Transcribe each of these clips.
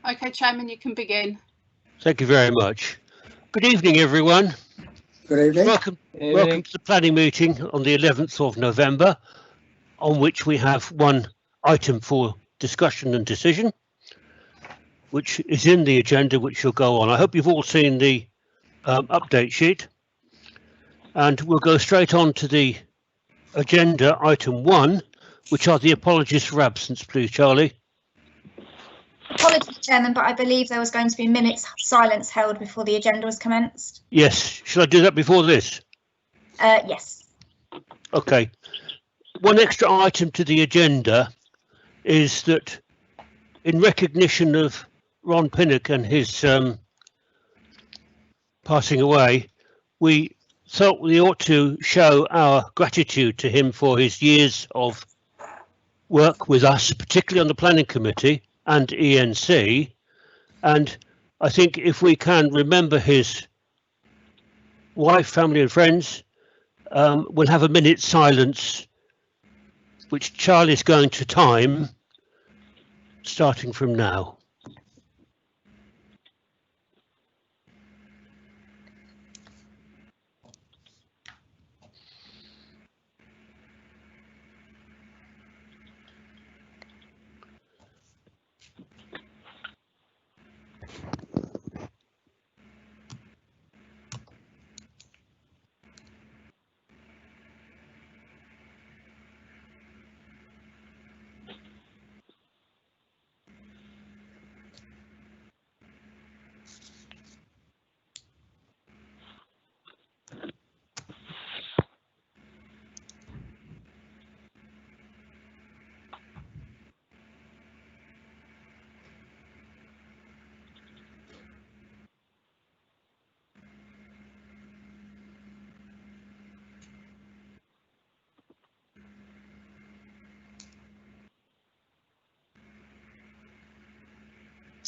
Okay, Chairman, you can begin. Thank you very much. Good evening, everyone. Good evening. Welcome to the planning meeting on the 11th of November, on which we have one item for discussion and decision, which is in the agenda, which will go on. I hope you've all seen the update sheet, and we'll go straight on to the agenda, item 1, which are the apologies for absence. Please, Charlie. Apologies, Chairman, but I believe there was going to be minutes silence held before the agenda was commenced. Yes. Shall I do that before this? Yes. Okay. One extra item to the agenda is that in recognition of Ron Pinnock and his passing away, we thought we ought to show our gratitude to him for his years of work with us, particularly on the planning committee and ENC. And I think if we can remember his wife, family and friends, we'll have a minute's silence, which Charlie's going to time, starting from now.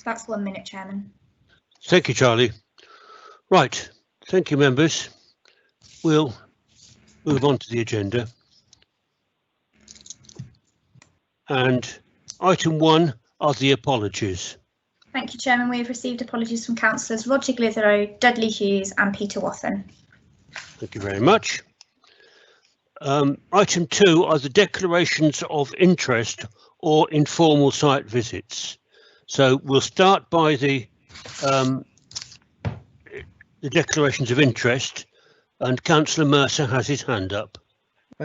That's 1 minute, Chairman. Thank you, Charlie. Right. Thank you, members. We'll move on to the agenda. And item 1 are the apologies. Thank you, Chairman. We have received apologies from councillors Roger Glitheroe, Dudley Hughes and Peter Wathen. Thank you very much. Item 2 are the declarations of interest or informal site visits. So we'll start by the declarations of interest, and Councillor Mercer has his hand up.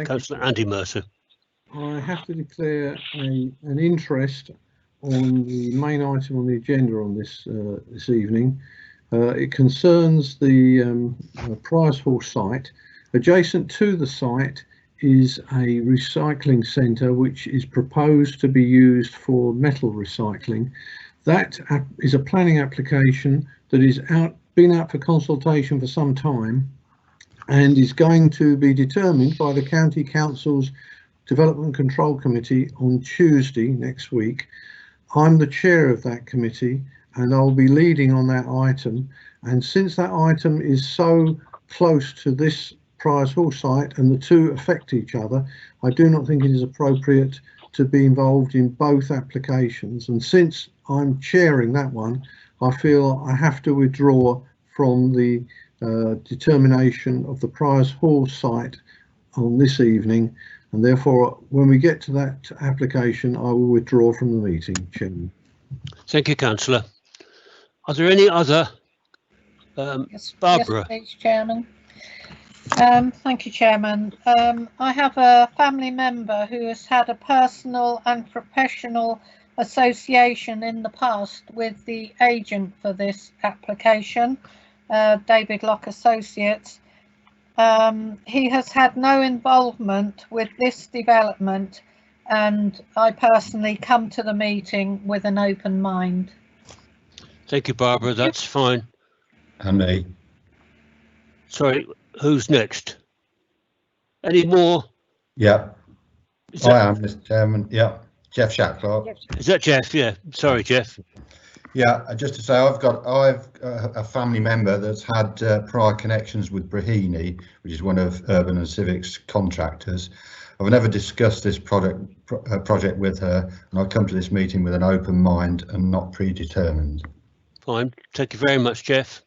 Councillor Andy Mercer. I have to declare an interest on the main item on the agenda on this evening. It concerns the Priors Hall site. Adjacent to the site is a recycling centre which is proposed to be used for metal recycling. That is a planning application that is been out for consultation for some time and is going to be determined by the County Council's Development Control Committee on Tuesday next week. I'm the chair of that committee and I'll be leading on that item. And since that item is so close to this Priors Hall site and the two affect each other, I do not think it is appropriate to be involved in both applications. And since I'm chairing that one, I feel I have to withdraw from the determination of the Priors Hall site on this evening. And therefore, when we get to that application, I will withdraw from the meeting, Chairman. Thank you, Councillor. Are there any other? Yes, Barbara. yes, please, Chairman. Thank you, Chairman. I have a family member who has had a personal and professional association in the past with the agent for this application, David Locke Associates. He has had no involvement with this development, and I personally come to the meeting with an open mind. Thank you, Barbara. That's fine. And me. Sorry, who's next? Any more? Yeah, I am, Mr. Chairman. Yeah, Jeff Shacklock. Is that Jeff? Yeah. Sorry, Jeff. Yeah, just to say, I've a family member that's had prior connections with Brahini, which is one of Urban and Civics contractors. I've never discussed this project with her, and I come to this meeting with an open mind and not predetermined. Fine. Thank you very much, Jeff.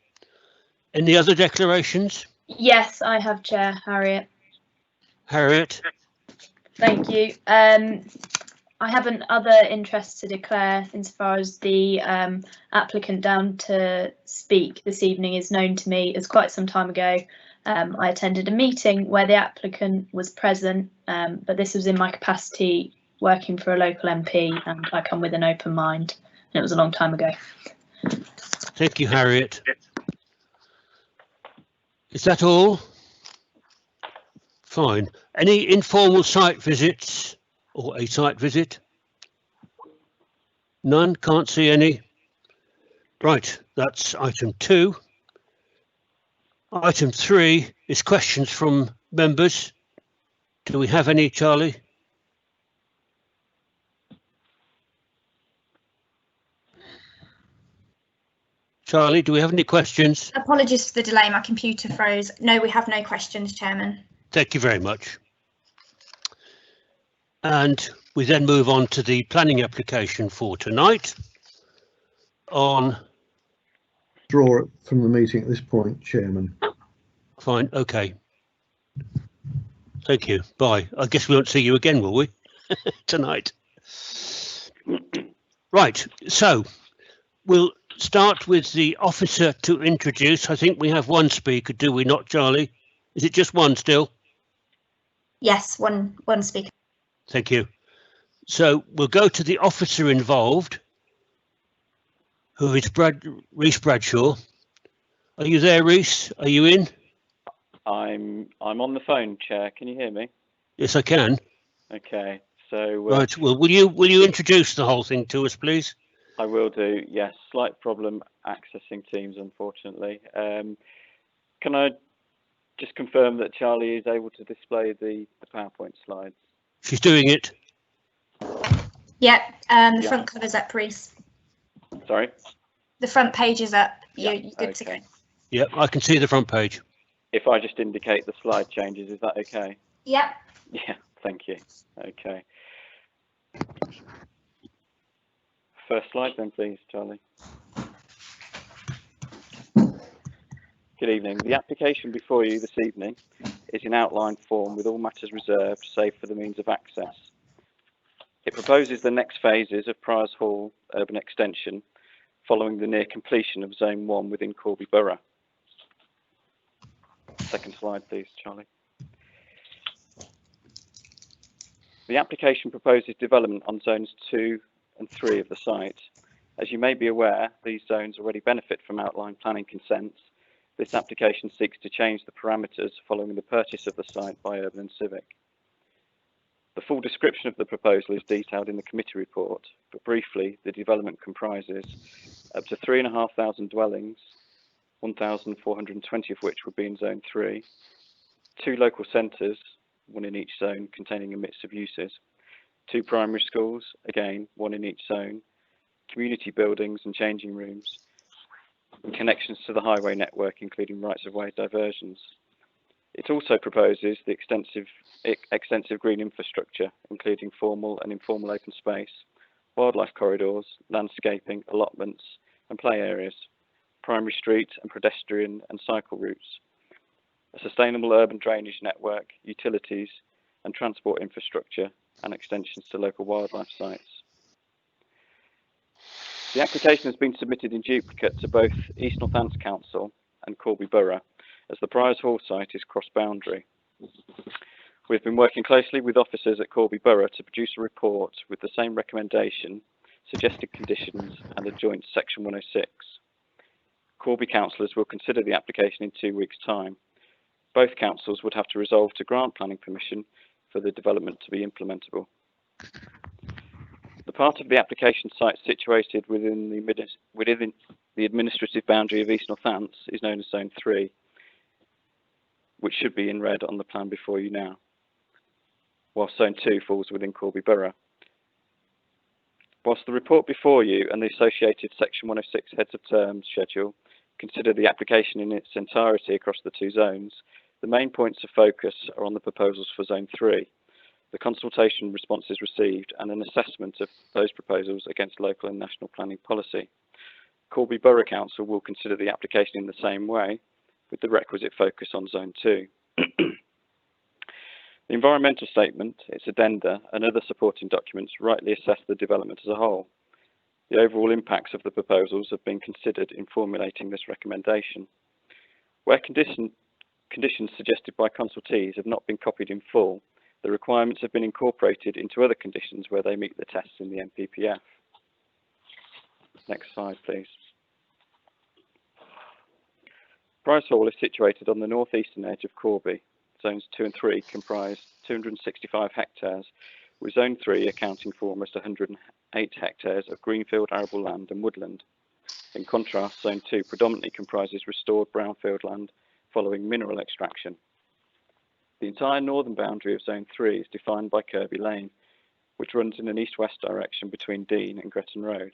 Any other declarations? Yes, I have, Chair Harriet. Harriet? Thank you. I have other interest to declare insofar as the applicant down to speak this evening is known to me as quite some time ago. I attended a meeting where the applicant was present, but this was in my capacity working for a local MP, and I come with an open mind, and it was a long time ago. Thank you, Harriet. Is that all? Fine. Any informal site visits or a site visit? None, can't see any. Right, that's item 2. Item 3 is questions from members. Do we have any, Charlie? Charlie, do we have any questions? Apologies for the delay, my computer froze. No, we have no questions, Chairman. Thank you very much. And we then move on to the planning application for tonight. Draw it from the meeting at this point, Chairman. Fine, okay. Thank you. Bye. I guess we won't see you again, will we? Tonight. Right, so we'll start with the officer to introduce. I think we have one speaker, do we not, Charlie? Is it just one still? Yes, one speaker. Thank you. So we'll go to the officer involved, who is Rhys Bradshaw. Are you there, Rhys? Are you in? I'm on the phone, Chair. Can you hear me? Yes, I can. Okay. So right. Well, will you introduce the whole thing to us, please? I will do. Yes. Slight problem accessing Teams, unfortunately. Can I just confirm that Charlie is able to display the PowerPoint slides? She's doing it. Yep. The front cover's up, Rhys. Sorry. The front page is up. You're good to go. Yep, I can see the front page. If I just indicate the slide changes, is that okay? Yep. Yeah, thank you. Okay. First slide then, please, Charlie. Good evening. The application before you this evening is in outline form with all matters reserved, save for the means of access. It proposes the next phases of Priors Hall urban extension following the near completion of Zone 1 within Corby Borough. Second slide, please, Charlie. The application proposes development on zones 2 and 3 of the site. As you may be aware, these zones already benefit from outline planning consents. This application seeks to change the parameters following the purchase of the site by Urban and Civic. The full description of the proposal is detailed in the committee report, but briefly, the development comprises up to 3,500 dwellings, 1,420 of which would be in Zone 3, 2 local centres, one in each zone containing a mix of uses, 2 primary schools, again, one in each zone, community buildings and changing rooms, and connections to the highway network, including rights-of-way diversions. It also proposes the extensive green infrastructure, including formal and informal open space, wildlife corridors, landscaping, allotments and play areas, primary street and pedestrian and cycle routes, a sustainable urban drainage network, utilities and transport infrastructure, and extensions to local wildlife sites. The application has been submitted in duplicate to both East Northants Council and Corby Borough, as the Priors Hall site is cross-boundary. We've been working closely with officers at Corby Borough to produce a report with the same recommendation, suggested conditions and a joint Section 106. Corby councillors will consider the application in 2 weeks' time. Both councils would have to resolve to grant planning permission for the development to be implementable. The part of the application site situated within the administrative boundary of East Northants is known as Zone 3, which should be in red on the plan before you now, whilst Zone 2 falls within Corby Borough. Whilst the report before you and the associated Section 106 heads of terms schedule consider the application in its entirety across the 2 zones, the main points of focus are on the proposals for Zone 3, the consultation responses received, and an assessment of those proposals against local and national planning policy. Corby Borough Council will consider the application in the same way, with the requisite focus on Zone 2. The environmental statement, its addenda, and other supporting documents rightly assess the development as a whole. The overall impacts of the proposals have been considered in formulating this recommendation. Where conditions suggested by consultees have not been copied in full, the requirements have been incorporated into other conditions where they meet the tests in the NPPF. Next slide, please. Price Hall is situated on the northeastern edge of Corby. Zones 2 and 3 comprise 265 hectares, with Zone 3 accounting for almost 108 hectares of greenfield arable land and woodland. In contrast, Zone 2 predominantly comprises restored brownfield land following mineral extraction. The entire northern boundary of Zone 3 is defined by Kirby Lane, which runs in an east-west direction between Dean and Gretton Road.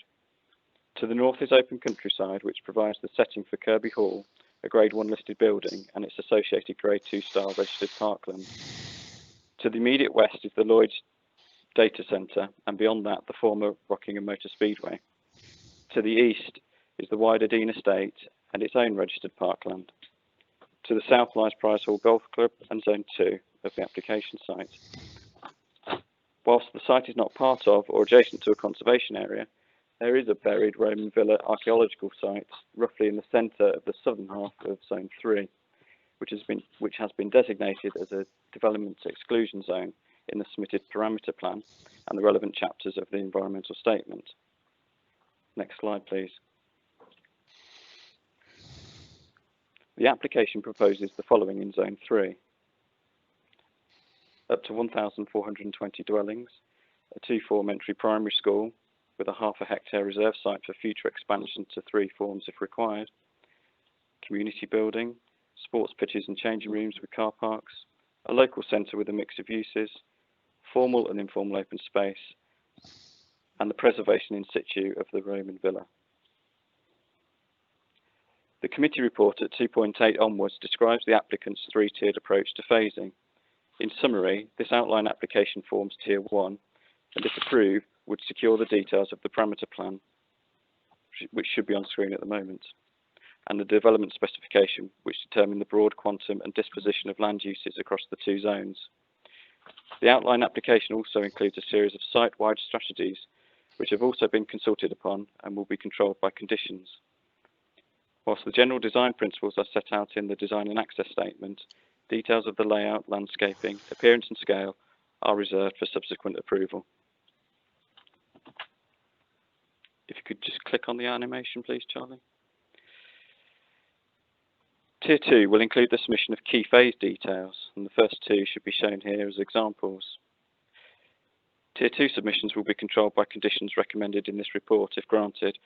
To the north is open countryside, which provides the setting for Kirby Hall, a Grade 1 listed building, and its associated Grade 2 star registered parkland. To the immediate west is the Lloyd's Data Centre, and beyond that, the former Rockingham Motor Speedway. To the east is the wider Dean Estate and its own registered parkland. To the south lies Price Hall Golf Club and Zone 2 of the application site. Whilst the site is not part of or adjacent to a conservation area, there is a buried Roman villa archaeological site roughly in the centre of the southern half of Zone 3, which has been designated as a development exclusion zone in the submitted parameter plan and the relevant chapters of the environmental statement. Next slide, please. The application proposes the following in Zone 3. Up to 1,420 dwellings, a 2-form entry primary school with a ½ hectare reserve site for future expansion to 3 forms if required, community building, sports pitches and changing rooms with car parks, a local centre with a mix of uses, formal and informal open space, and the preservation in situ of the Roman villa. The committee report at 2.8 onwards describes the applicant's 3-tiered approach to phasing. In summary, this outline application forms Tier 1, and if approved, would secure the details of the parameter plan, which should be on screen at the moment, and the development specification, which determine the broad quantum and disposition of land uses across the 2 zones. The outline application also includes a series of site-wide strategies, which have also been consulted upon and will be controlled by conditions. Whilst the general design principles are set out in the design and access statement, details of the layout, landscaping, appearance and scale are reserved for subsequent approval. If you could just click on the animation, please, Charlie. Tier 2 will include the submission of key phase details, and the first 2 should be shown here as examples. Tier 2 submissions will be controlled by conditions recommended in this report if granted,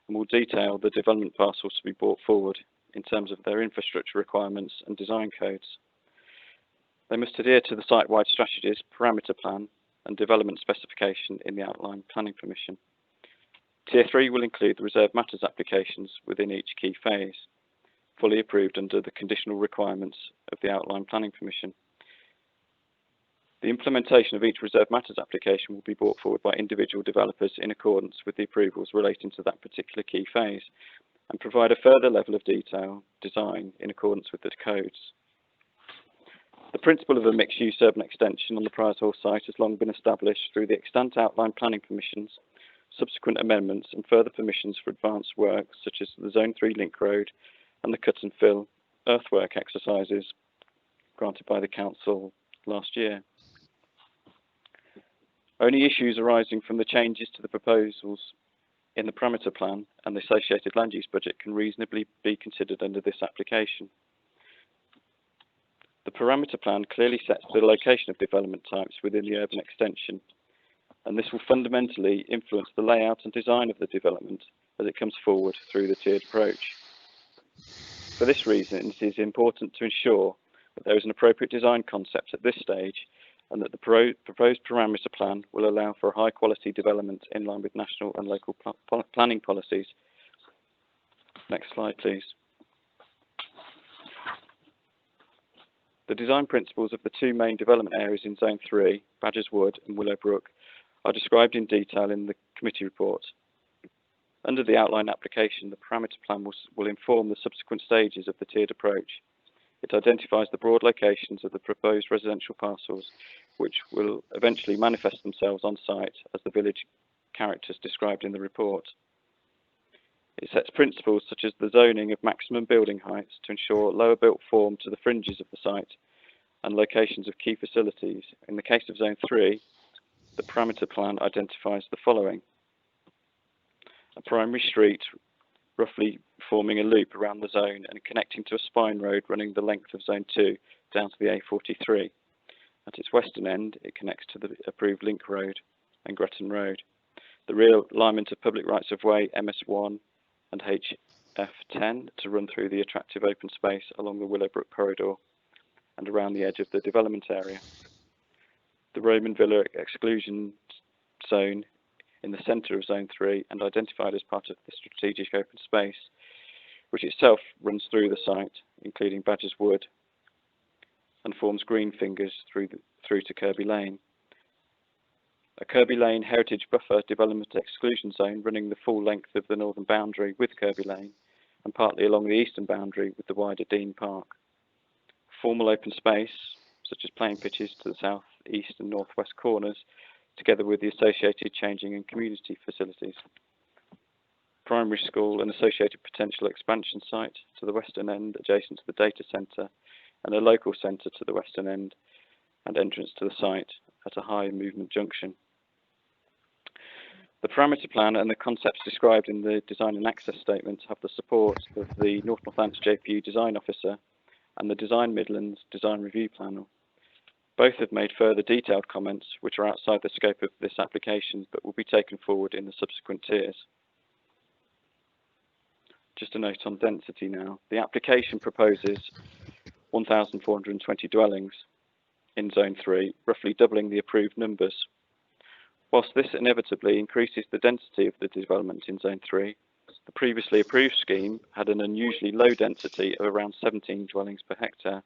and will detail the development parcels to be brought forward in terms of their infrastructure requirements and design codes. They must adhere to the site-wide strategies, parameter plan, and development specification in the outline planning permission. Tier 3 will include the reserved matters applications within each key phase, fully approved under the conditional requirements of the outline planning permission. The implementation of each reserved matters application will be brought forward by individual developers in accordance with the approvals relating to that particular key phase, and provide a further level of detail design in accordance with the codes. The principle of a mixed-use urban extension on the Priors Hall site has long been established through the extant outline planning permissions, subsequent amendments and further permissions for advanced works such as the Zone 3 link road and the cut and fill earthwork exercises granted by the council last year. Only issues arising from the changes to the proposals in the parameter plan and the associated land use budget can reasonably be considered under this application. The parameter plan clearly sets the location of development types within the urban extension, and this will fundamentally influence the layout and design of the development as it comes forward through the tiered approach. For this reason, it is important to ensure that there is an appropriate design concept at this stage, and that the proposed parameter plan will allow for a high quality development in line with national and local planning policies. Next slide, please. The design principles of the two main development areas in Zone 3, Badgers Wood and Willowbrook, are described in detail in the committee report. Under the outline application, the parameter plan will inform the subsequent stages of the tiered approach. It identifies the broad locations of the proposed residential parcels, which will eventually manifest themselves on site as the village characters described in the report. It sets principles such as the zoning of maximum building heights to ensure lower built form to the fringes of the site and locations of key facilities. In the case of Zone 3, the parameter plan identifies the following: a primary street roughly forming a loop around the zone and connecting to a spine road running the length of Zone 2 down to the A43. At its western end, it connects to the approved Link Road and Gretton Road. The realignment of public rights of way MS1 and HF10 to run through the attractive open space along the Willowbrook corridor and around the edge of the development area. The Roman Villa exclusion zone in the centre of Zone 3 and identified as part of the strategic open space, which itself runs through the site, including Badgers Wood, and forms green fingers through to Kirby Lane. A Kirby Lane heritage buffer development exclusion zone running the full length of the northern boundary with Kirby Lane and partly along the eastern boundary with the wider Dean Park. Formal open space, such as playing pitches to the south, east and northwest corners, together with the associated changing and community facilities. Primary school and associated potential expansion site to the western end adjacent to the data centre, and a local centre to the western end and entrance to the site at a high movement junction. The parameter plan and the concepts described in the design and access statement have the support of the North Northants JPU design officer and the Design Midlands design review panel. Both have made further detailed comments which are outside the scope of this application but will be taken forward in the subsequent tiers. Just a note on density now. The application proposes 1,420 dwellings in Zone 3, roughly doubling the approved numbers. Whilst this inevitably increases the density of the development in Zone 3, the previously approved scheme had an unusually low density of around 17 dwellings per hectare.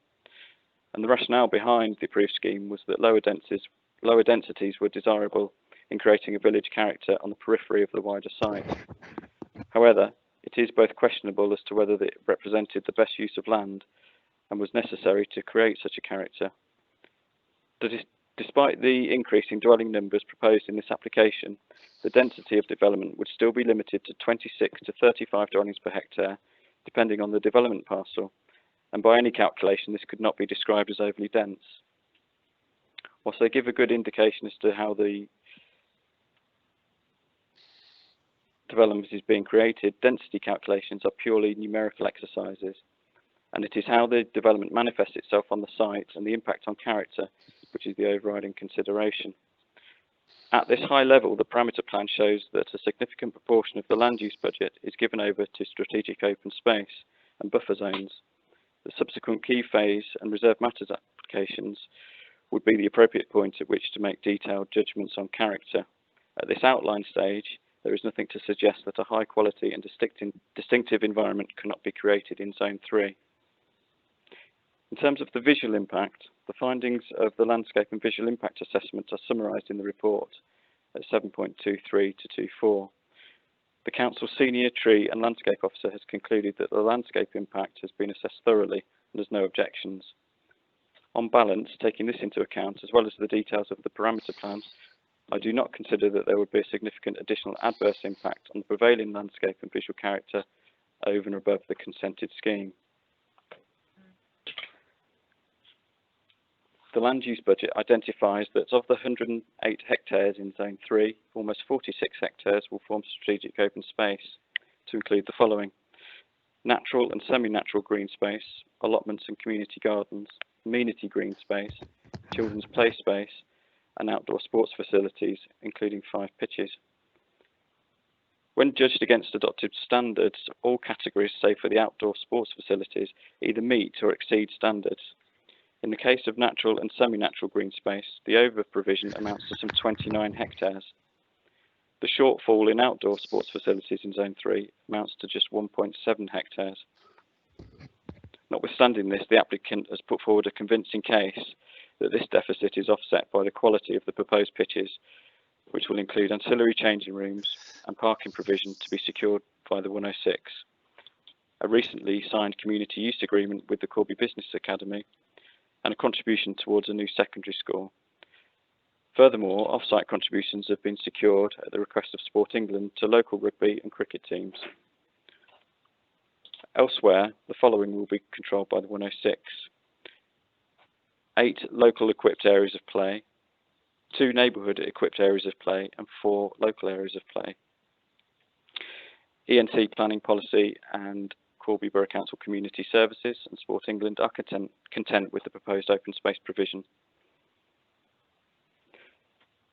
And the rationale behind the approved scheme was that lower densities were desirable in creating a village character on the periphery of the wider site. However, it is both questionable as to whether it represented the best use of land and was necessary to create such a character. Despite the increase in dwelling numbers proposed in this application, the density of development would still be limited to 26 to 35 dwellings per hectare, depending on the development parcel, and by any calculation this could not be described as overly dense. Whilst they give a good indication as to how the development is being created, density calculations are purely numerical exercises, and it is how the development manifests itself on the site and the impact on character which is the overriding consideration. At this high level, the parameter plan shows that a significant proportion of the land use budget is given over to strategic open space and buffer zones. The subsequent key phase and reserve matters applications would be the appropriate point at which to make detailed judgments on character. At this outline stage, there is nothing to suggest that a high quality and distinctive environment cannot be created in Zone 3. In terms of the visual impact, the findings of the landscape and visual impact assessment are summarised in the report at 7.23 to 24. The Council's Senior Tree and Landscape Officer has concluded that the landscape impact has been assessed thoroughly and has no objections. On balance, taking this into account, as well as the details of the parameter plan, I do not consider that there would be a significant additional adverse impact on the prevailing landscape and visual character over and above the consented scheme. The land use budget identifies that of the 108 hectares in Zone 3, almost 46 hectares will form strategic open space, to include the following: natural and semi-natural green space, allotments and community gardens, amenity green space, children's play space, and outdoor sports facilities, including 5 pitches. When judged against adopted standards, all categories, save for the outdoor sports facilities, either meet or exceed standards. In the case of natural and semi-natural green space, the over-provision amounts to some 29 hectares. The shortfall in outdoor sports facilities in Zone 3 amounts to just 1.7 hectares. Notwithstanding this, the applicant has put forward a convincing case that this deficit is offset by the quality of the proposed pitches, which will include ancillary changing rooms and parking provision to be secured by the 106, a recently signed community use agreement with the Corby Business Academy, and a contribution towards a new secondary school. Furthermore, off-site contributions have been secured at the request of Sport England to local rugby and cricket teams. Elsewhere, the following will be controlled by the 106. 8 local equipped areas of play, 2 neighbourhood equipped areas of play, and 4 local areas of play. ENT planning policy and Corby Borough Council Community Services and Sport England are content with the proposed open space provision.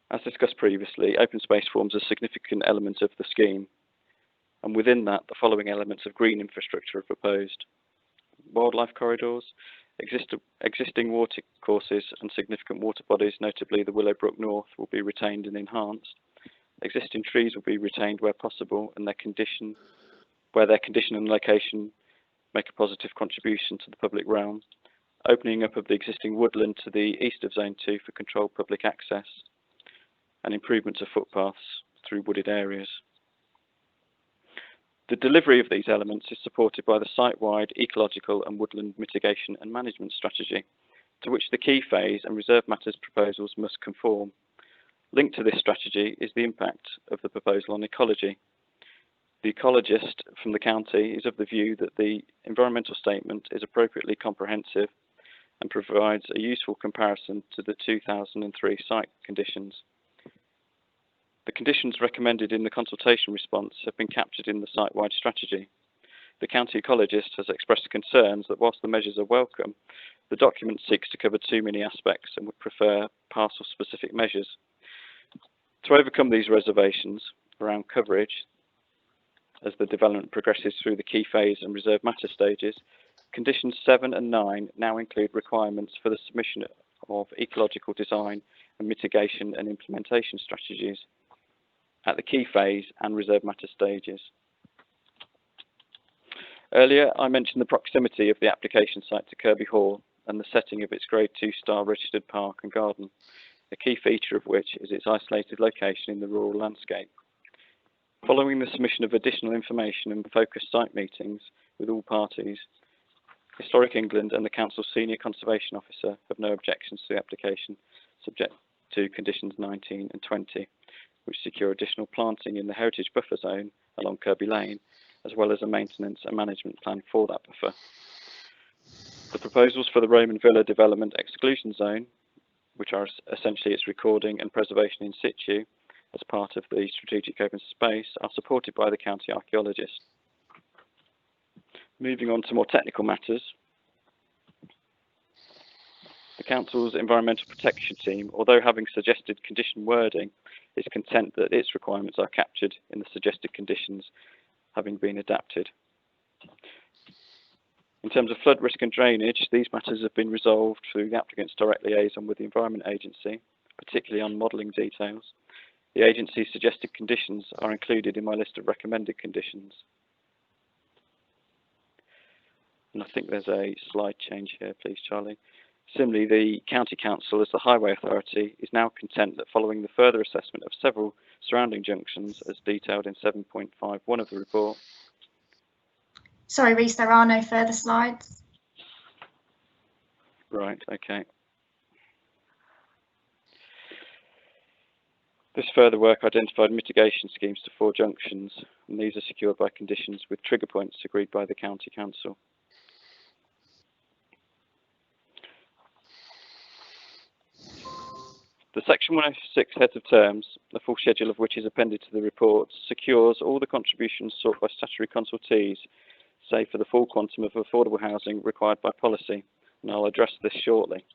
As discussed previously, open space forms a significant element of the scheme, and within that, the following elements of green infrastructure are proposed: wildlife corridors, existing water courses and significant water bodies, notably the Willowbrook North, will be retained and enhanced. Existing trees will be retained where possible, and where their condition and location make a positive contribution to the public realm. Opening up of the existing woodland to the east of Zone 2 for controlled public access, and improvements of footpaths through wooded areas. The delivery of these elements is supported by the site-wide ecological and woodland mitigation and management strategy, to which the key phase and reserve matters proposals must conform. Linked to this strategy is the impact of the proposal on ecology. The ecologist from the county is of the view that the environmental statement is appropriately comprehensive and provides a useful comparison to the 2003 site conditions. The conditions recommended in the consultation response have been captured in the site-wide strategy. The county ecologist has expressed concerns that whilst the measures are welcome, the document seeks to cover too many aspects and would prefer parcel-specific measures. To overcome these reservations around coverage, as the development progresses through the key phase and reserve matter stages, conditions 7 and 9 now include requirements for the submission of ecological design and mitigation and implementation strategies at the key phase and reserve matter stages. Earlier, I mentioned the proximity of the application site to Kirby Hall and the setting of its Grade 2 star registered park and garden, a key feature of which is its isolated location in the rural landscape. Following the submission of additional information and focused site meetings with all parties, Historic England and the Council's Senior Conservation Officer have no objections to the application, subject to conditions 19 and 20, which secure additional planting in the heritage buffer zone along Kirby Lane, as well as a maintenance and management plan for that buffer. The proposals for the Roman Villa development exclusion zone, which are essentially its recording and preservation in situ as part of the strategic open space, are supported by the county archaeologist. Moving on to more technical matters, the Council's Environmental Protection Team, although having suggested condition wording, is content that its requirements are captured in the suggested conditions having been adapted. In terms of flood risk and drainage, these matters have been resolved through the applicant's direct liaison with the Environment Agency, particularly on modelling details. The agency's suggested conditions are included in my list of recommended conditions. And I think there's a slide change here, please, Charlie. Similarly, the County Council, as the Highway Authority, is now content that following the further assessment of several surrounding junctions, as detailed in 7.51 of the report. Sorry, Reece, there are no further slides. Right, okay. This further work identified mitigation schemes to 4 junctions, and these are secured by conditions with trigger points agreed by the County Council. The Section 106 heads of terms, the full schedule of which is appended to the report, secures all the contributions sought by statutory consultees, save for the full quantum of affordable housing required by policy, and I'll address this shortly.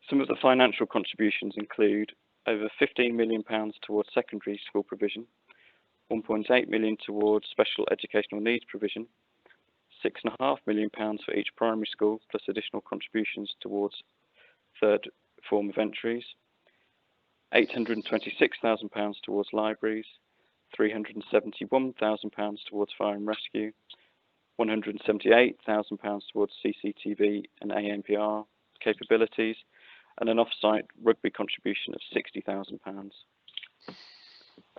Some of the financial contributions include over £15 million towards secondary school provision, £1.8 million towards special educational needs provision, £6.5 million for each primary school, plus additional contributions towards third form of entries, £826,000 towards libraries, £371,000 towards fire and rescue, £178,000 towards CCTV and ANPR capabilities, and an off-site rugby contribution of £60,000.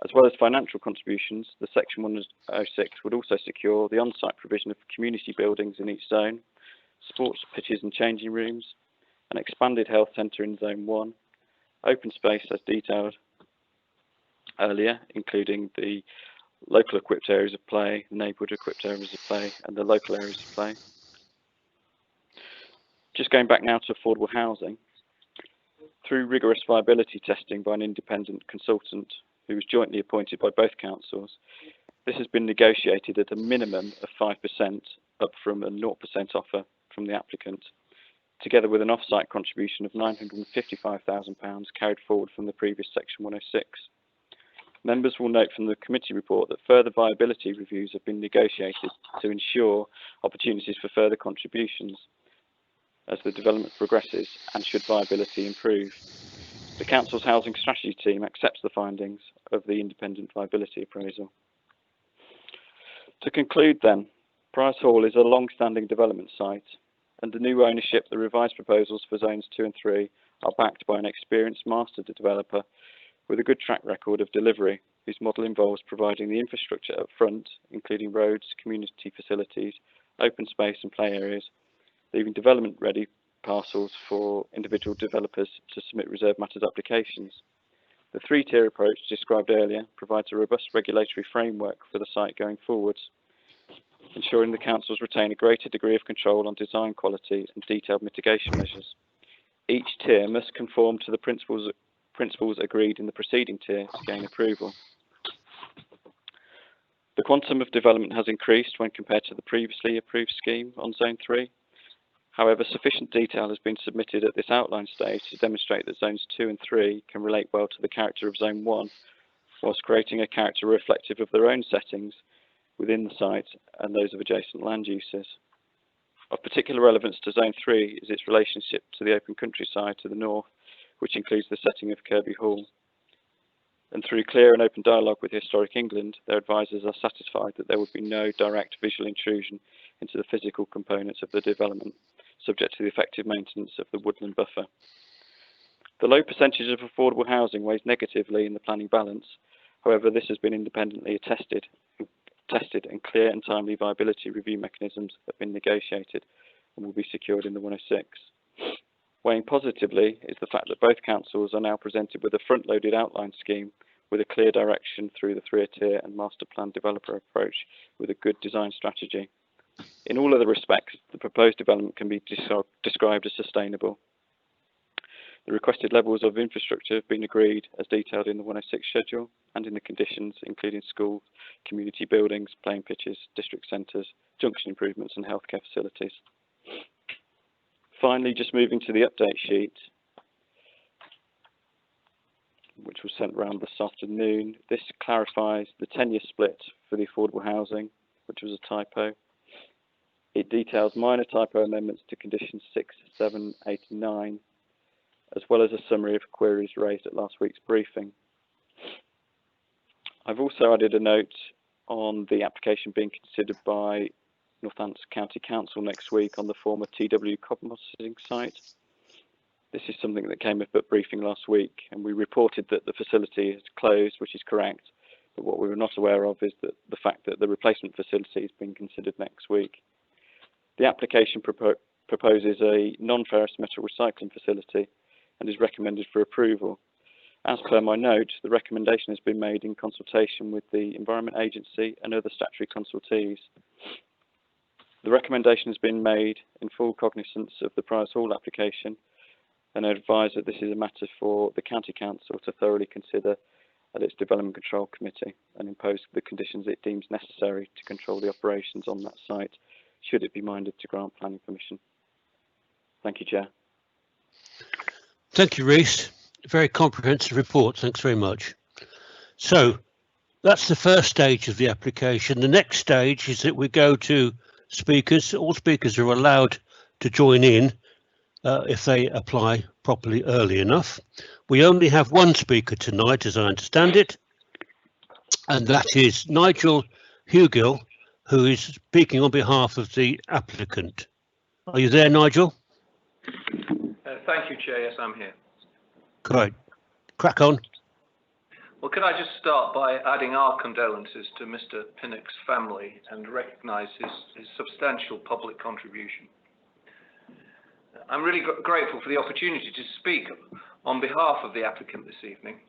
As well as financial contributions, the Section 106 would also secure the on-site provision of community buildings in each zone, sports pitches and changing rooms, an expanded health centre in Zone 1, open space as detailed earlier, including the local equipped areas of play, neighbourhood equipped areas of play, and the local areas of play. Just going back now to affordable housing, through rigorous viability testing by an independent consultant who was jointly appointed by both councils, this has been negotiated at a minimum of 5%, up from a 0% offer from the applicant, together with an off-site contribution of £955,000 carried forward from the previous Section 106. Members will note from the committee report that further viability reviews have been negotiated to ensure opportunities for further contributions as the development progresses and should viability improve. The Council's Housing Strategy team accepts the findings of the independent viability appraisal. To conclude then, Price Hall is a long-standing development site. Under new ownership, the revised proposals for Zones 2 and 3 are backed by an experienced master developer with a good track record of delivery, whose model involves providing the infrastructure up front, including roads, community facilities, open space and play areas, leaving development-ready parcels for individual developers to submit reserved matters applications. The three-tier approach described earlier provides a robust regulatory framework for the site going forwards, ensuring the councils retain a greater degree of control on design quality and detailed mitigation measures. Each tier must conform to the principles agreed in the preceding tier to gain approval. The quantum of development has increased when compared to the previously approved scheme on Zone 3. However, sufficient detail has been submitted at this outline stage to demonstrate that Zones 2 and 3 can relate well to the character of Zone 1, whilst creating a character reflective of their own settings within the site and those of adjacent land uses. Of particular relevance to Zone 3 is its relationship to the open countryside to the north, which includes the setting of Kirby Hall. And through clear and open dialogue with Historic England, their advisors are satisfied that there would be no direct visual intrusion into the physical components of the development, subject to the effective maintenance of the woodland buffer. The low percentage of affordable housing weighs negatively in the planning balance. However, this has been independently tested and clear and timely viability review mechanisms have been negotiated and will be secured in the 106. Weighing positively is the fact that both councils are now presented with a front-loaded outline scheme with a clear direction through the three-tier and master plan developer approach with a good design strategy. In all other respects, the proposed development can be described as sustainable. The requested levels of infrastructure have been agreed as detailed in the 106 schedule and in the conditions, including schools, community buildings, playing pitches, district centres, junction improvements and healthcare facilities. Finally, just moving to the update sheet, which was sent around this afternoon. This clarifies the 10-year split for the affordable housing, which was a typo. It details minor typo amendments to conditions 6, 7, 8 and 9, as well as a summary of queries raised at last week's briefing. I've also added a note on the application being considered by Northants County Council next week on the former TW composting site. This is something that came up at briefing last week, and we reported that the facility is closed, which is correct, but what we were not aware of is that the fact that the replacement facility is being considered next week. The application proposes a non-ferrous metal recycling facility and is recommended for approval. As per my note, the recommendation has been made in consultation with the Environment Agency and other statutory consultees. The recommendation has been made in full cognizance of the Price Hall application, and I advise that this is a matter for the County Council to thoroughly consider at its Development Control Committee and impose the conditions it deems necessary to control the operations on that site, should it be minded to grant planning permission. Thank you, Chair. Thank you, Rhys. Very comprehensive report. Thanks very much. So that's the first stage of the application. The next stage is that we go to speakers. All speakers are allowed to join in if they apply properly early enough. We only have one speaker tonight, as I understand it, and that is Nigel Hugill who is speaking on behalf of the applicant. Are you there, Nigel? Thank you, Chair. Yes, I'm here. Great. Crack on. Well, could I just start by adding our condolences to Mr. Pinnock's family and recognise his substantial public contribution. I'm really grateful for the opportunity to speak on behalf of the applicant this evening.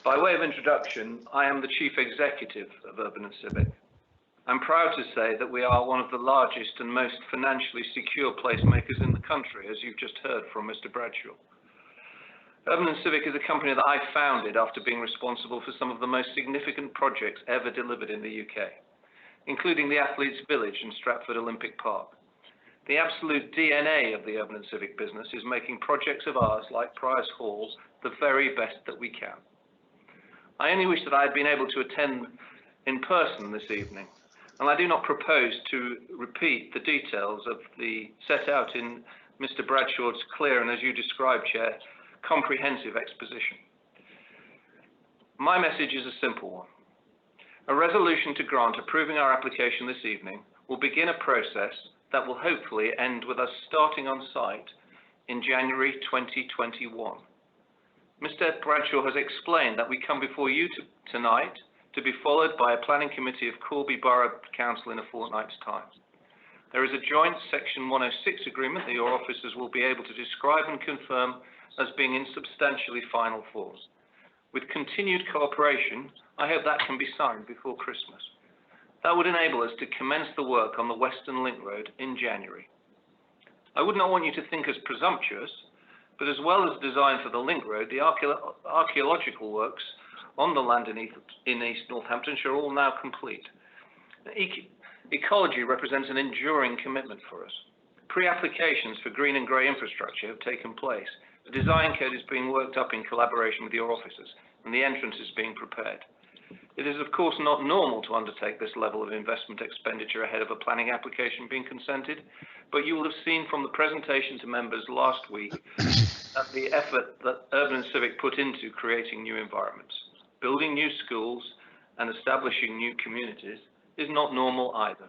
By way of introduction, I am the Chief Executive of Urban and Civic. I'm proud to say that we are one of the largest and most financially secure placemakers in the country, as you've just heard from Mr. Bradshaw. Urban and Civic is a company that I founded after being responsible for some of the most significant projects ever delivered in the UK, including the Athletes' Village and Stratford Olympic Park. The absolute DNA of the Urban and Civic business is making projects of ours like Priors Hall the very best that we can. I only wish that I had been able to attend in person this evening, and I do not propose to repeat the details of the set out in Mr. Bradshaw's clear and, as you described, Chair, comprehensive exposition. My message is a simple one. A resolution to grant approving our application this evening will begin a process that will hopefully end with us starting on site in January 2021. Mr. Bradshaw has explained that we come before you tonight to be followed by a planning committee of Corby Borough Council in a fortnight's time. There is a joint Section 106 agreement that your officers will be able to describe and confirm as being in substantially final form. With continued cooperation, I hope that can be signed before Christmas. That would enable us to commence the work on the Western Link Road in January. I would not want you to think us presumptuous, but as well as design for the Link Road, the archaeological works on the land in East Northamptonshire are all now complete. Ecology represents an enduring commitment for us. Pre-applications for green and grey infrastructure have taken place. The design code is being worked up in collaboration with your officers, and the entrance is being prepared. It is, of course, not normal to undertake this level of investment expenditure ahead of a planning application being consented, but you will have seen from the presentation to members last week that the effort that Urban and Civic put into creating new environments, building new schools, and establishing new communities is not normal either.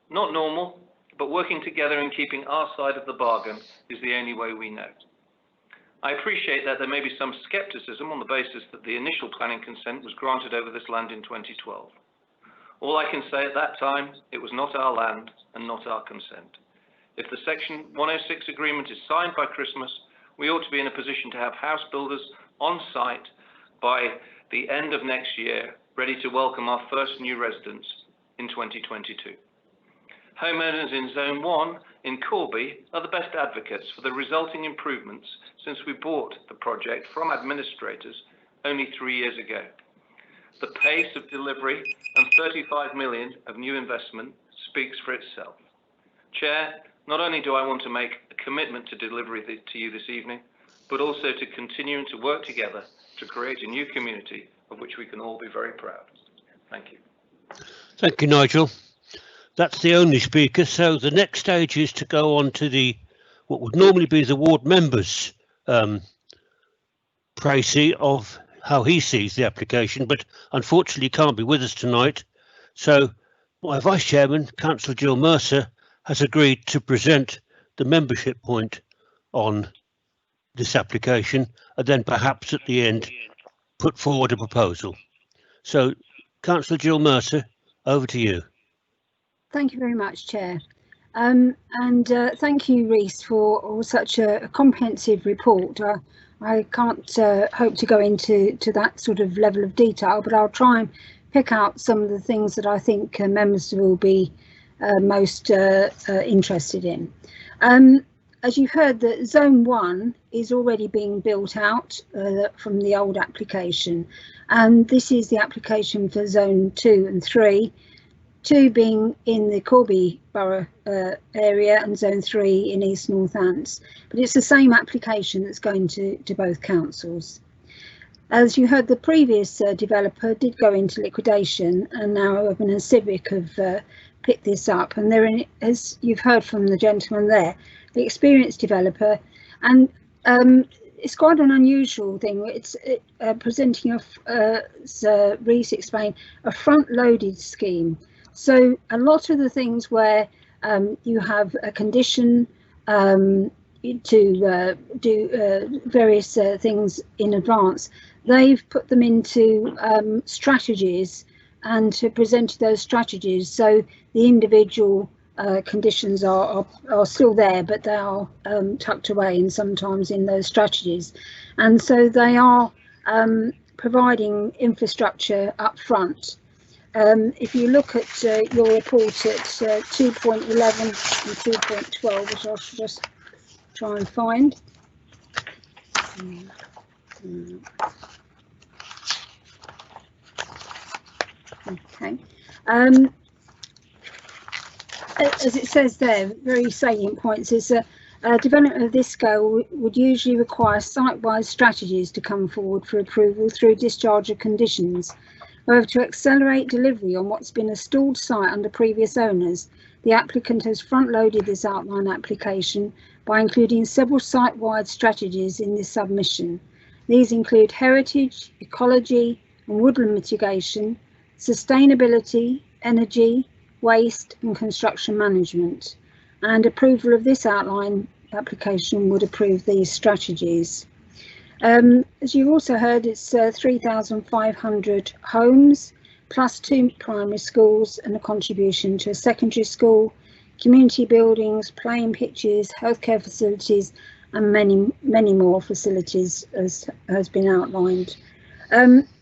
Not normal, but working together and keeping our side of the bargain is the only way we know. I appreciate that there may be some scepticism on the basis that the initial planning consent was granted over this land in 2012. All I can say at that time, it was not our land and not our consent. If the Section 106 agreement is signed by Christmas, we ought to be in a position to have house builders on site by the end of next year, ready to welcome our first new residents in 2022. Homeowners in Zone 1 in Corby are the best advocates for the resulting improvements since we bought the project from administrators only 3 years ago. The pace of delivery and 35 million of new investment speaks for itself. Chair, not only do I want to make a commitment to delivery to you this evening, but also to continuing to work together to create a new community of which we can all be very proud. Thank you. Thank you, Nigel. That's the only speaker, so the next stage is to go on to the what would normally be the ward members' précis of how he sees the application, but unfortunately can't be with us tonight. So my Vice Chairman, Councillor Jill Mercer, has agreed to present the membership point on this application and then perhaps at the end put forward a proposal. So Councillor Jill Mercer, over to you. Thank you very much, Chair. Thank you, Reese, for such a comprehensive report. I can't hope to go into that sort of level of detail, but I'll try and pick out some of the things that I think members will be most interested in. As you've heard, that Zone 1 is already being built out from the old application, and this is the application for Zone 2 and 3. 2 being in the Corby Borough area and Zone 3 in East Northants, but it's the same application that's going to both councils. As you heard, the previous developer did go into liquidation, and now Urban and Civic have picked this up, and they're in, as you've heard from the gentleman there, the experienced developer, and it's quite an unusual thing. It's presenting, as Reese explained, a front-loaded scheme, So a lot of the things where you have a condition to do various things in advance, they've put them into strategies and presented those strategies. So the individual conditions are still there, but they are tucked away and sometimes in those strategies. And so they are providing infrastructure up front. If you look at your report at 2.11 and 2.12, which I should just try and find. Okay. As it says there, very salient points is development of this scale would usually require site-wide strategies to come forward for approval through discharge of conditions. However, to accelerate delivery on what's been a stalled site under previous owners, the applicant has front-loaded this outline application by including several site-wide strategies in this submission. These include heritage, ecology and woodland mitigation, sustainability, energy, waste and construction management. And approval of this outline application would approve these strategies. As you've also heard, it's 3,500 homes, plus 2 primary schools and a contribution to a secondary school, community buildings, playing pitches, healthcare facilities, and many more facilities, as has been outlined.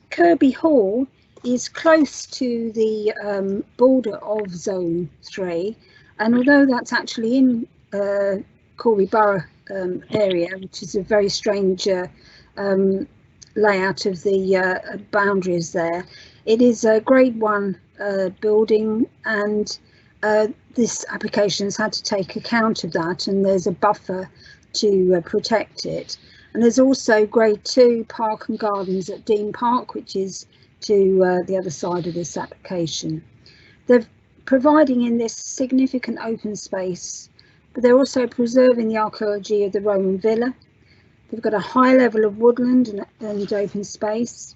Kirby Hall is close to the border of Zone 3, and although that's actually in Corby Borough area, which is a very strange layout of the boundaries there, it is a grade 1 building, and this application has had to take account of that, and there's a buffer to protect it. And there's also grade 2 park and gardens at Dean Park, which is to the other side of this application. They're providing in this significant open space, but they're also preserving the archaeology of the Roman villa. They've got a high level of woodland and open space,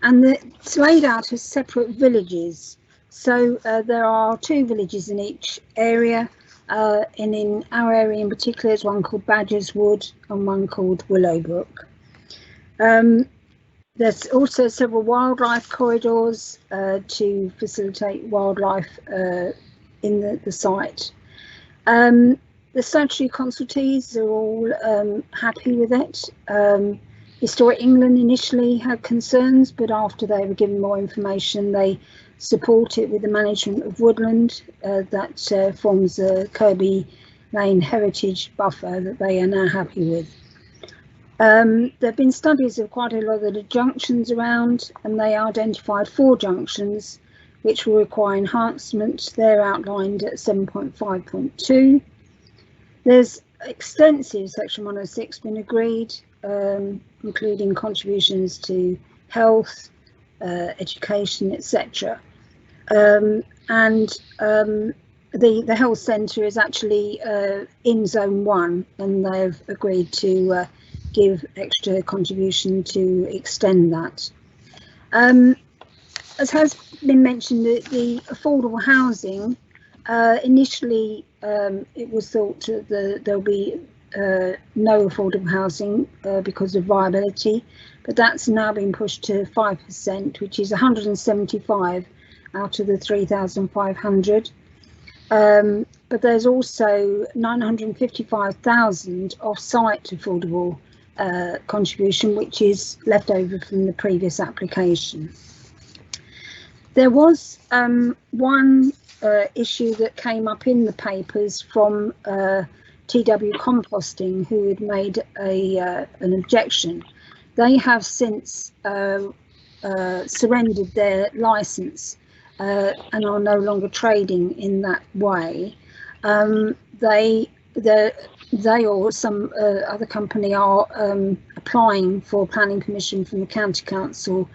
and it's laid out as separate villages. So there are 2 villages in each area, and in our area in particular there's one called Badger's Wood and one called Willowbrook. There's also several wildlife corridors to facilitate wildlife in the site. The statutory consultees are all happy with it. Historic England initially had concerns, but after they were given more information, they support it with the management of woodland that forms a Kirby Lane heritage buffer that they are now happy with. There have been studies of quite a lot of the junctions around, and they identified 4 junctions which will require enhancement. They're outlined at 7.5.2. There's extensive Section 106 been agreed, including contributions to health, education, etc. The health centre is actually in Zone 1, and they've agreed to give extra contribution to extend that. As has been mentioned, the affordable housing, initially it was thought that there'll be no affordable housing because of viability, but that's now been pushed to 5%, which is 175 out of the 3,500. But there's also 955,000 off-site affordable contribution, which is left over from the previous application. There was one issue that came up in the papers from TW Composting, who had made an objection. They have since surrendered their licence and are no longer trading in that way. They or some other company are applying for planning permission from the County Council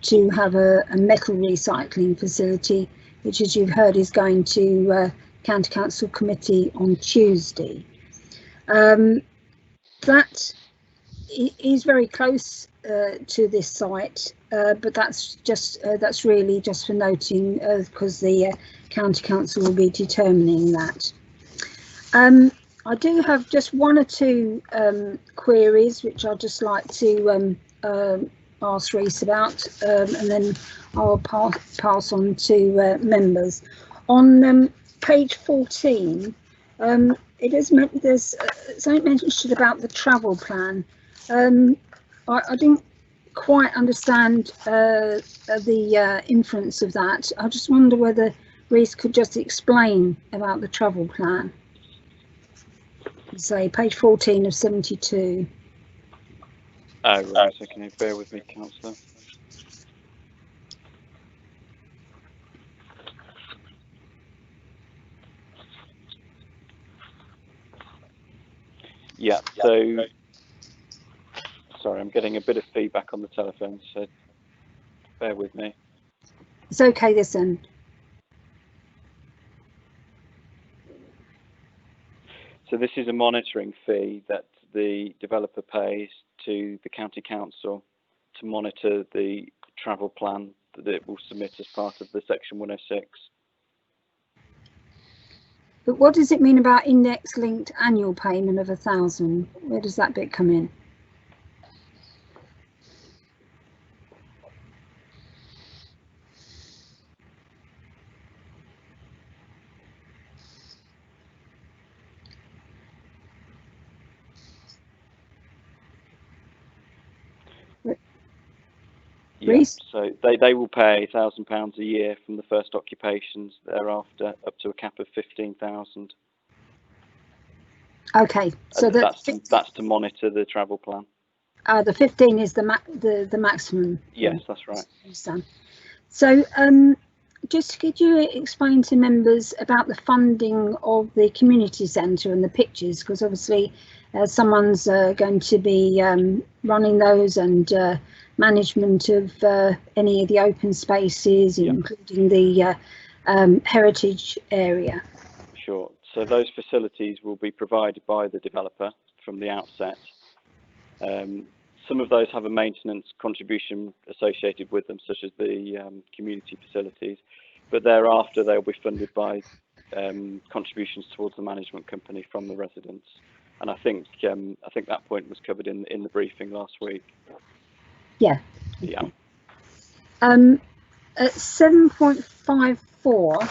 to have a metal recycling facility, which, as you've heard, is going to County Council Committee on Tuesday. That is very close to this site. but that's really just for noting, because the county council will be determining that. I do have just one or two queries which I'd just like to ask Reese about, and then I'll pass on to members. On page 14, it is there's something mentioned about the travel plan. I didn't quite understand the inference of that. I just wonder whether Reese could just explain about the travel plan. Say page 14 of 72. Oh, right, okay, bear with me, Councillor. Yeah, so, sorry, I'm getting a bit of feedback on the telephone, so bear with me. It's okay this end. So this is a monitoring fee that the developer pays to the county council to monitor the travel plan that it will submit as part of the section 106. But what does it mean about index linked annual payment of 1,000? Where does that bit come in? Yeah, so they will pay £1,000 a year from the first occupations, thereafter up to a cap of 15,000. Okay, so that's to monitor the travel plan. The 15 is the maximum. Yes, that's right. Understand. So just could you explain to members about the funding of the community centre and the pitches, because obviously someone's going to be running those, and management of any of the open spaces, including the heritage area. Sure. So those facilities will be provided by the developer from the outset. Some of those have a maintenance contribution associated with them, such as the community facilities, but thereafter they'll be funded by contributions towards the management company from the residents. And I think that point was covered in the briefing last week. Yeah. Yeah. At 7.54,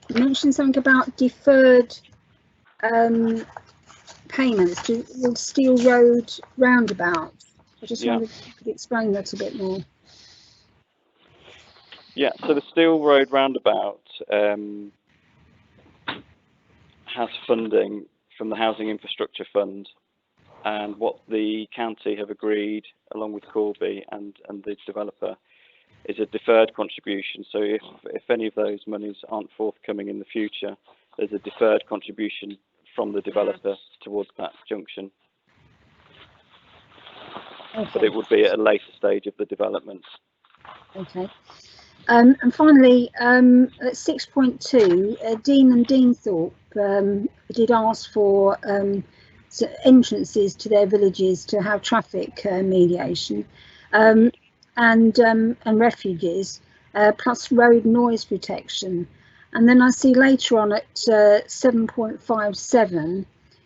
you mentioned something about deferred payments to the Steel Road roundabout. I just wondered if you could explain that a bit more. Yeah, so the Steel Road roundabout has funding from the Housing Infrastructure Fund, and what the county have agreed along with Corby and the developer is a deferred contribution. So if any of those monies aren't forthcoming in the future, there's a deferred contribution from the developer towards that junction. Okay. But it would be at a later stage of the development. Okay. And finally, at 6.2, Dean and Deanthorpe did ask for entrances to their villages to have traffic mediation, and refuges, plus road noise protection. And then I see later on at 7.57,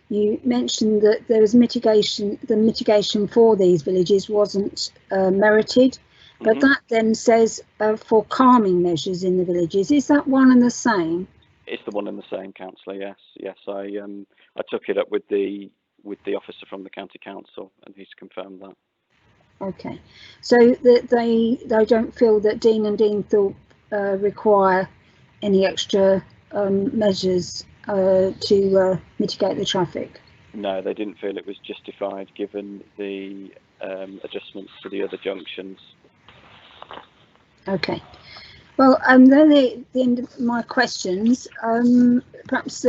you mentioned that there was mitigation. The mitigation for these villages wasn't merited, but that then says for calming measures in the villages. Is that one and the same? It's the one and the same, Councillor. Yes, yes. I took it up with the officer from the county council, and he's confirmed that. Okay, so they don't feel that Dean and Deanthorpe require any extra measures to mitigate the traffic? No, they didn't feel it was justified given the adjustments to the other junctions. Okay, well, they're the end of my questions. Perhaps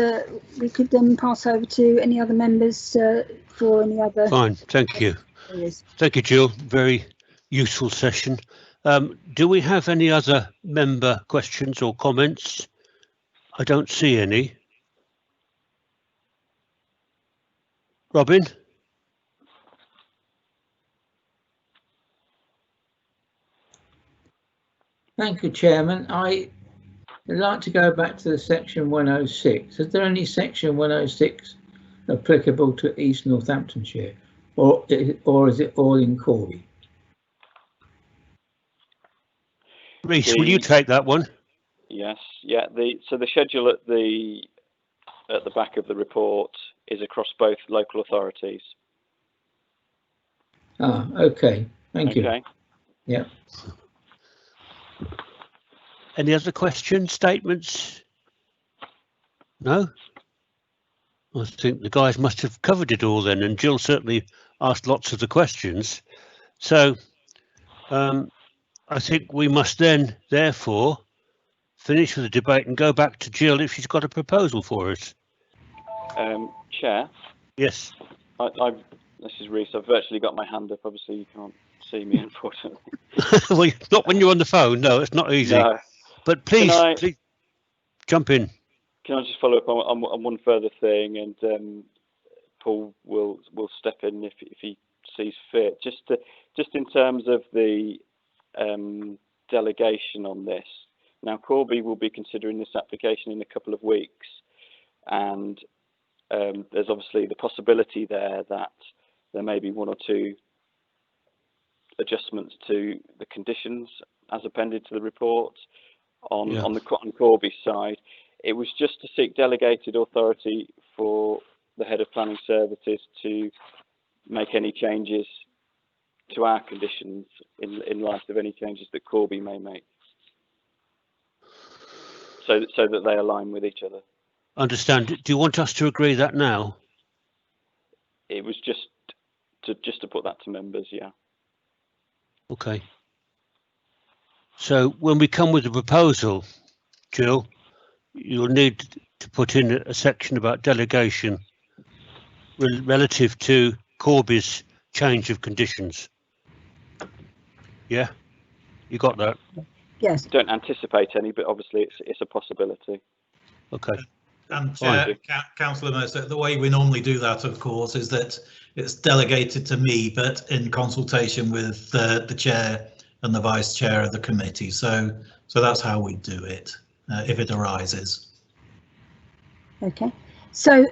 we could then pass over to any other members for any other. Fine, thank you. Thank you, Jill. Very useful session. Do we have any other member questions or comments? I don't see any. Robin? Thank you, Chairman. I'd like to go back to the section 106. Is there any section 106 applicable to East Northamptonshire, or is it all in Corby? Reese, will you take that one? Yes, yeah. So the schedule at the back of the report is across both local authorities. Ah, okay. Thank you. Okay. Yeah. Any other questions, statements? No? I think the guys must have covered it all then, and Jill certainly asked lots of the questions. So I think we must then, therefore, finish with the debate and go back to Jill if she's got a proposal for us. Chair? Yes. This is Reese. I've virtually got my hand up. Obviously, you can't see me, unfortunately. Well, not when you're on the phone. No, it's not easy. No. But please jump in. Can I just follow up on one further thing, and Paul will step in if he sees fit. Just in terms of the delegation on this. Now, Corby will be considering this application in a couple of weeks, and there's obviously the possibility there that there may be one or two adjustments to the conditions as appended to the report on Corby's side. It was just to seek delegated authority for the head of planning services to make any changes to our conditions in light of any changes that Corby may make, so that they align with each other. Understand. Do you want us to agree that now? It was just to put that to members, yeah. Okay. So when we come with a proposal, Jill, you'll need to put in a section about delegation relative to Corby's change of conditions. Yeah, you got that? Yes. Don't anticipate any, but obviously it's a possibility. Okay. And Councillor Mercer, the way we normally do that, of course, is that it's delegated to me, but in consultation with the chair and the vice chair of the committee. So that's how we do it if it arises. Okay. So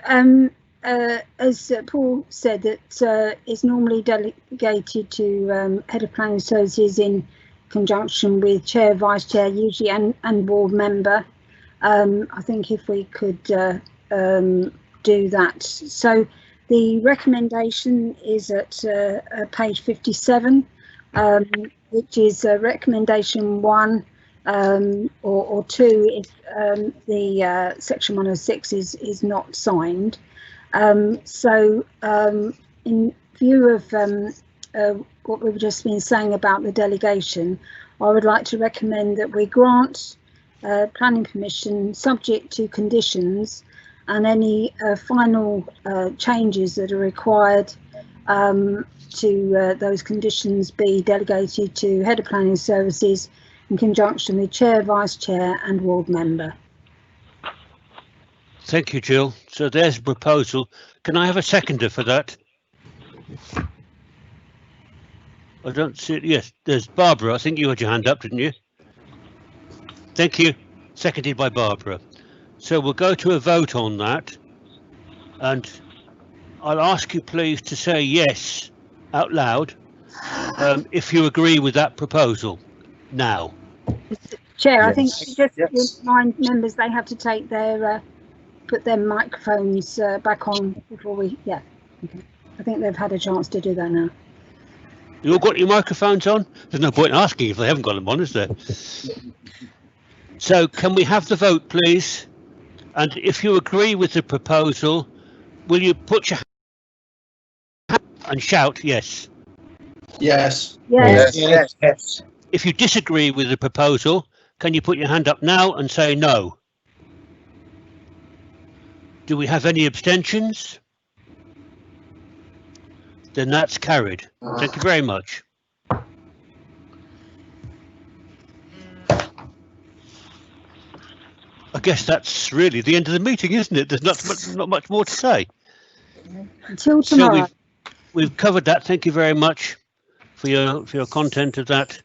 as Paul said, that it's normally delegated to head of planning services in conjunction with chair, vice chair, usually and board member. I think if we could do that. So the recommendation is at page 57, which is recommendation 1 or 2 if the section 106 is not signed. So in view of what we've just been saying about the delegation, I would like to recommend that we grant planning permission subject to conditions, and any final changes that are required to those conditions be delegated to head of planning services in conjunction with chair, vice chair and ward member. Thank you, Jill. So there's a proposal. Can I have a seconder for that? I don't see it. Yes, there's Barbara. I think you had your hand up, didn't you? Thank you. Seconded by Barbara. So we'll go to a vote on that. And I'll ask you please to say yes out loud if you agree with that proposal now. Chair, I think just remind members they have to take their put their microphones back on before we. Yeah, okay. I think they've had a chance to do that now. You all got your microphones on? There's no point asking if they haven't got them on, is there? So can we have the vote, please? And if you agree with the proposal, will you put your hand and shout yes? Yes. Yes. Yes. Yes. If you disagree with the proposal, can you put your hand up now and say no? Do we have any abstentions? Then that's carried. Thank you very much. I guess that's really the end of the meeting, isn't it? There's not much more to say. Until tomorrow. So we've covered that. Thank you very much for your content of that,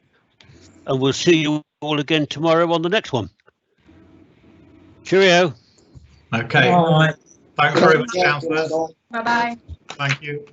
and we'll see you all again tomorrow on the next one. Cheerio. Okay. Thanks very much, councillors. Bye bye. Thank you.